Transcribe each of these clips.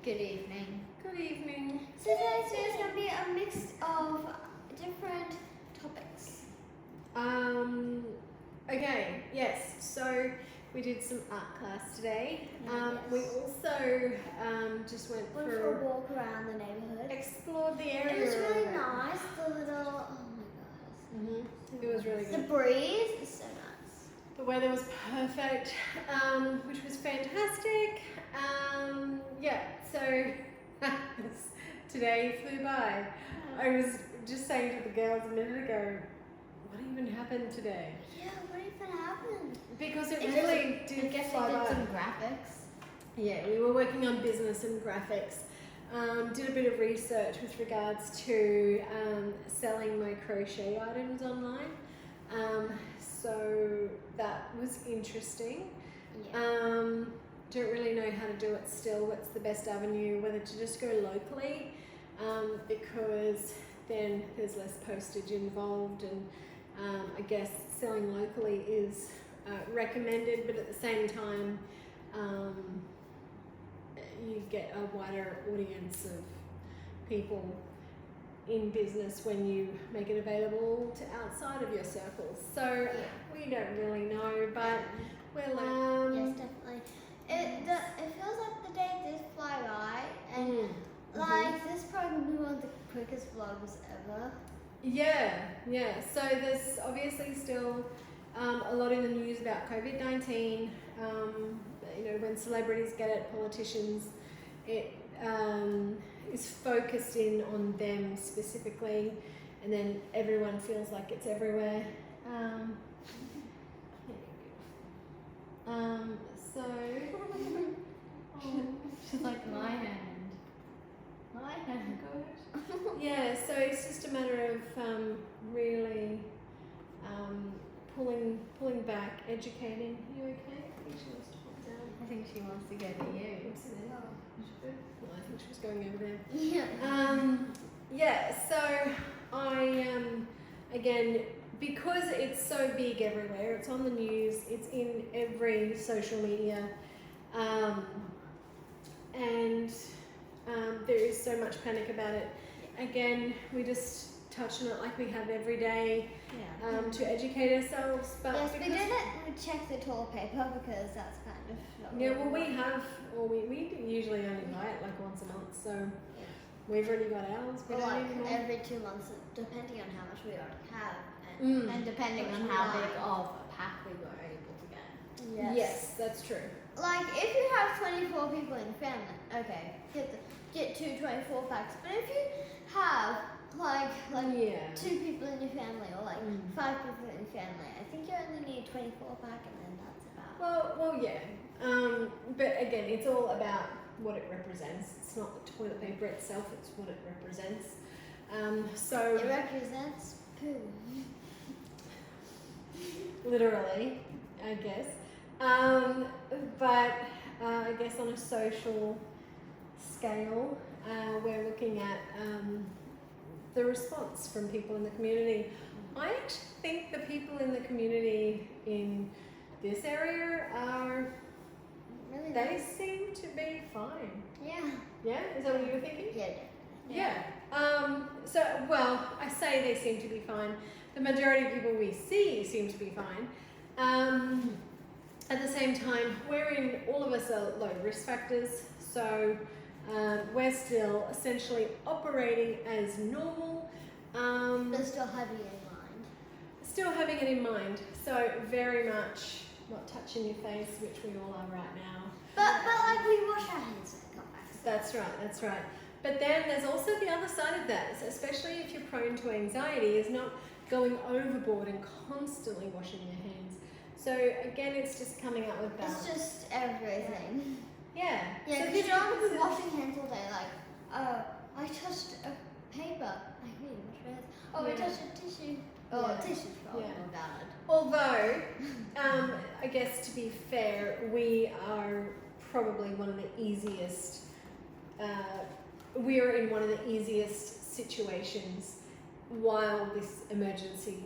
Good evening. Good evening. So today's video is going to be a mix of different topics. Okay, yes, so we did some art class today. Yes. We also just went Went for for a walk around the neighbourhood. explored the area. It was really around. nice. The little, oh my gosh. It was really The good. breeze is so nice. The weather was perfect, which was fantastic. Yeah, so today flew by. I was just saying to the girls a minute ago, what even happened today? Yeah, what even happened? Because it I really I did guess fly we did by. some graphics. Yeah, we were working on business and graphics. Did a bit of research with regards to selling my crochet items online. So that was interesting. Yeah. Don't really know how to do it still. What's the best avenue? Whether to just go locally, because then there's less postage involved, and I guess selling locally is recommended, but at the same time, you get a wider audience of people in business when you make it available to outside of your circles. So we don't really know, but we're Yes, definitely. It feels like the day did fly by, and like this probably be one of the quickest vlogs ever. Yeah. So there's obviously still a lot in the news about COVID-19. You know, when celebrities get it, politicians, it is focused in on them specifically, and then everyone feels like it's everywhere. So She's like my hand. My hand goes. yeah, so it's just a matter of really pulling back, educating. You okay? I think she wants to pop down. I think she wants to go to you. Well, I think she was going over there. Yeah. Yeah, so I again, because it's so big everywhere, it's on the news, it's in every social media, and there is so much panic about it. Again, we just touch on it like we have every day, to educate ourselves. But Yes, we didn't check the toilet paper because that's kind of not yeah, really well, we usually only buy it like once a month, so we've already got ours. We or don't like need more. every 2 months, depending on how much we already have, and depending on how big of a pack we were able to get. Yes, that's true. Like if you have 24 people in your family, okay, get two 24 packs. But if you have like 2 people in your family or like 5 people in your family, I think you only need 24 pack, and then that's about. Well, yeah. But again, it's all about what it represents. It's not the toilet paper itself; it's what it represents. So It represents poo. literally, I guess. But I guess on a social scale, we're looking at the response from people in the community. I actually think the people in the community in this area are, Really they nice. seem to be fine. Yeah. Yeah? Is that what you were thinking? Yeah. So, well, I say they seem to be fine. The majority of people we see seem to be fine. At the same time, all of us are low risk factors, so we're still essentially operating as normal. But still having it in mind. Still having it in mind, so very much not touching your face, which we all are right now. But like we wash our hands when we come back. That's right. But then there's also the other side of that, so especially if you're prone to anxiety, is not going overboard and constantly washing your hands. So again, it's just coming up with balance. It's just everything. Yeah. Yeah, So because you don't want to be washing hands all day. Like, I touched a paper. I really washed my hands. Oh, I touched a tissue. Oh, Yeah. tissue's probably Yeah. more valid. Although, I guess to be fair, we are probably one of the easiest, we're in one of the easiest situations while this emergency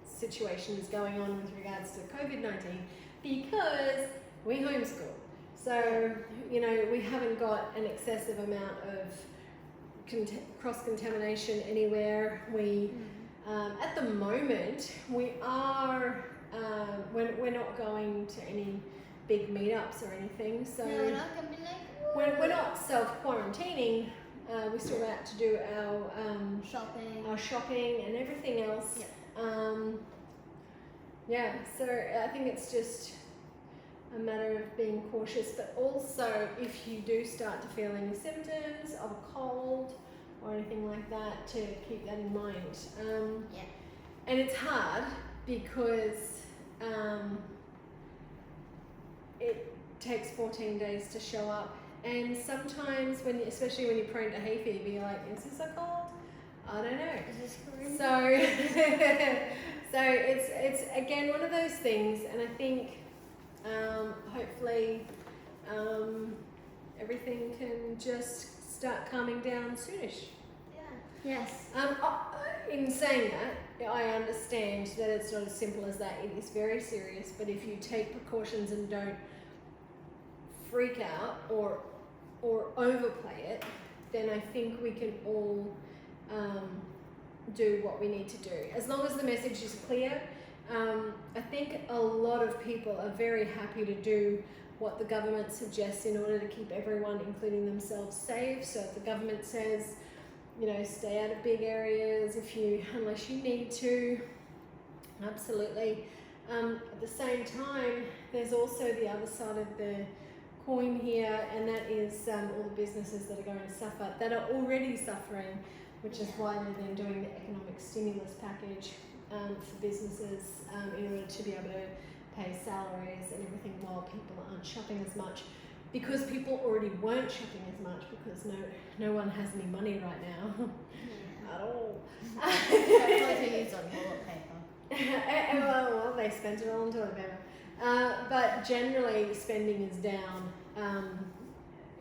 situation is going on with regards to COVID-19, because we homeschool. So, you know, we haven't got an excessive amount of cross-contamination anywhere. We, at the moment, we are, we're not going to any big meetups or anything. So no, we're not going to be like, we're not self-quarantining. We still go out to do our shopping and everything else. Yep. So I think it's just a matter of being cautious, but also if you do start to feel any symptoms of a cold or anything like that, to keep that in mind. And it's hard because it takes 14 days to show up, and sometimes especially when you're prone to hay fever, you're like, is this a cold? I don't know. Is this corona? So it's again one of those things, and I think hopefully everything can just start calming down soonish. Yes. In saying that, I understand that it's not as simple as that. It is very serious, but if you take precautions and don't freak out or overplay it, then I think we can all do what we need to do. As long as the message is clear, I think a lot of people are very happy to do what the government suggests in order to keep everyone, including themselves, safe. So if the government says, you know, stay out of big areas unless you need to, absolutely. At the same time, there's also the other side of the coin here, and that is all the businesses that are going to suffer, that are already suffering, which is why they're then doing the economic stimulus package for businesses in order to be able to pay salaries and everything while people aren't shopping as much, because people already weren't shopping as much because no one has any money right now at all. Well, they spent it all on toilet paper. But generally, spending is down.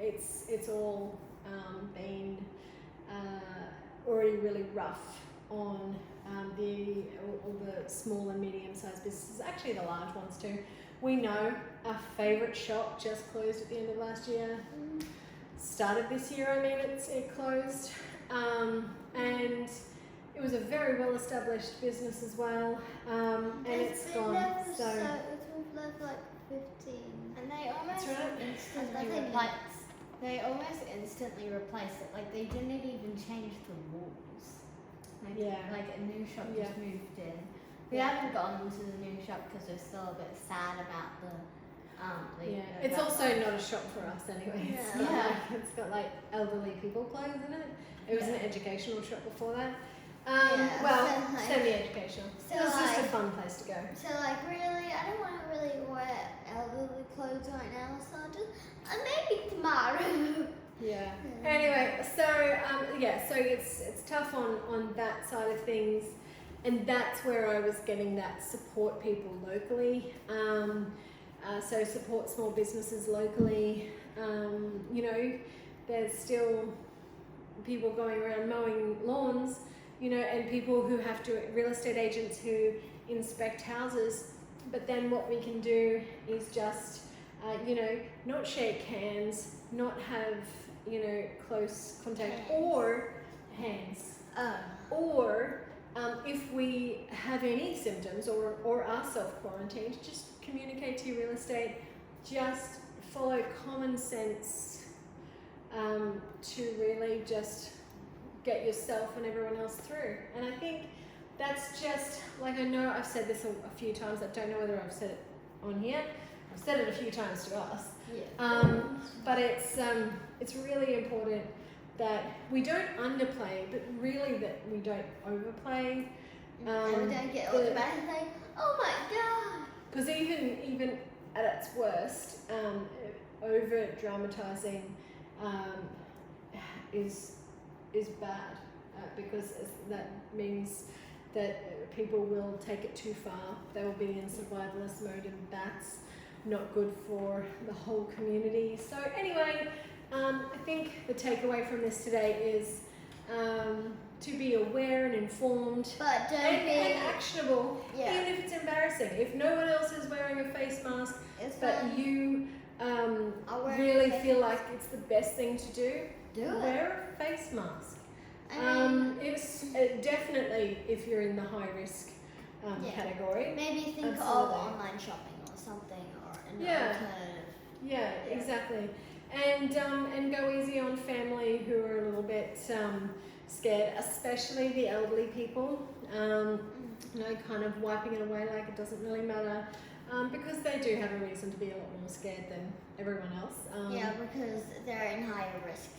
It's all been already really rough on all the small and medium-sized businesses, actually the large ones too. We know our favourite shop just closed at the end of last year. Started this year, it closed. And it was a very well-established business as well. And it's gone. It's left like 15. And they almost instantly replaced it. Like they didn't even change the walls. Like a new shop just moved in. We haven't gone to the new shop because we're still a bit sad about it's also not a shop for us anyway. It's got like elderly people clothes in it. It was an educational shop before that. Semi-educational. So it was just a fun place to go. So really, I don't want to really wear elderly clothes right now, so I'll just maybe tomorrow. Anyway, so it's tough on that side of things, and that's where I was getting that support people locally. So support small businesses locally. You know, there's still people going around mowing lawns, you know, and people who have to, real estate agents who inspect houses. But then what we can do is just, you know, not shake hands, not have, you know, close contact or hands. Or if we have any symptoms or are self-quarantined, just communicate to your real estate. Just follow common sense to really just get yourself and everyone else through. And I think that's just, like, I know I've said this a few times, I don't know whether I've said it on here. I've said it a few times to us. But it's really important that we don't underplay, but really that we don't overplay. And we don't get all the bad and say, oh my god. Because even at its worst, over dramatizing is bad, because that means that people will take it too far. They will be in survivalist mode, and that's not good for the whole community. So anyway, I think the takeaway from this today is to be aware and informed, but and actionable, even if it's embarrassing. If no one else is wearing a face mask, but you really feel like it's the best thing to do, wear a face mask. I mean, It's definitely if you're in the high risk category. maybe think Absolutely. of online shopping or something, or an alternative. Yeah, exactly. And go easy on family who are a little bit scared, especially the elderly people. Kind of wiping it away like it doesn't really matter, because they do have a reason to be a lot more scared than everyone else. Because they're in higher risk.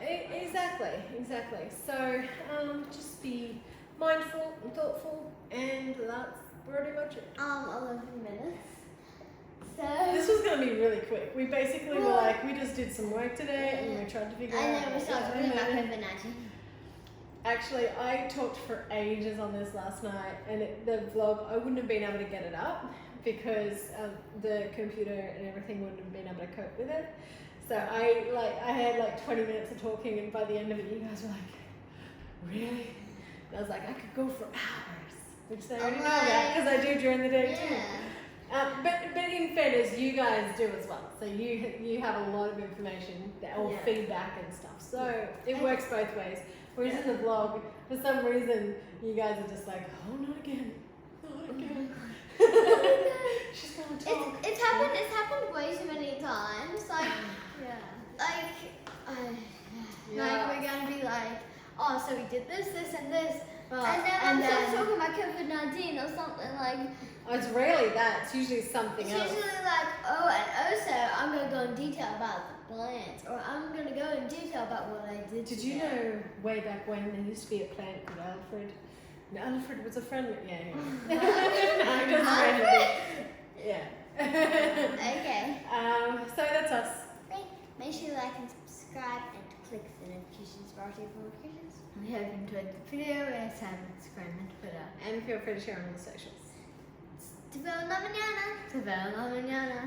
Exactly. So just be mindful and thoughtful, and that's pretty much it. 11 minutes. So This was going to be really quick. We basically were like, we just did some work today and we tried to figure out. And then we started talking about COVID-19. Actually, I talked for ages on this last night, and the vlog, I wouldn't have been able to get it up because the computer and everything wouldn't have been able to cope with it. So I had like 20 minutes of talking, and by the end of it, you guys were like, really? And I was like, I could go for hours, which they already know that because I do during the day too. But in fairness, you guys do as well. So you have a lot of information or feedback and stuff. So it works both ways. Whereas in the vlog, for some reason, you guys are just like, oh, not again. She's gonna talk. It's happened way too many times. Like we're gonna be like, oh, so we did this, and this. And then I'm talking about COVID-19 or something like. Oh, it's rarely that. It's usually something else. It's usually like, oh, and also I'm going to go in detail about the plants, or I'm going to go in detail about what I did. Did you know way back when there used to be a plant called Alfred? No, Alfred was a friend. Yeah. Alfred? Yeah. Okay. So that's us. Great. Make sure you like and subscribe and click the notifications for our notifications. We hope you enjoyed the video. It's time to subscribe and Twitter. And feel free to share on all the socials. Te veo en la mañana. Te veo en la mañana.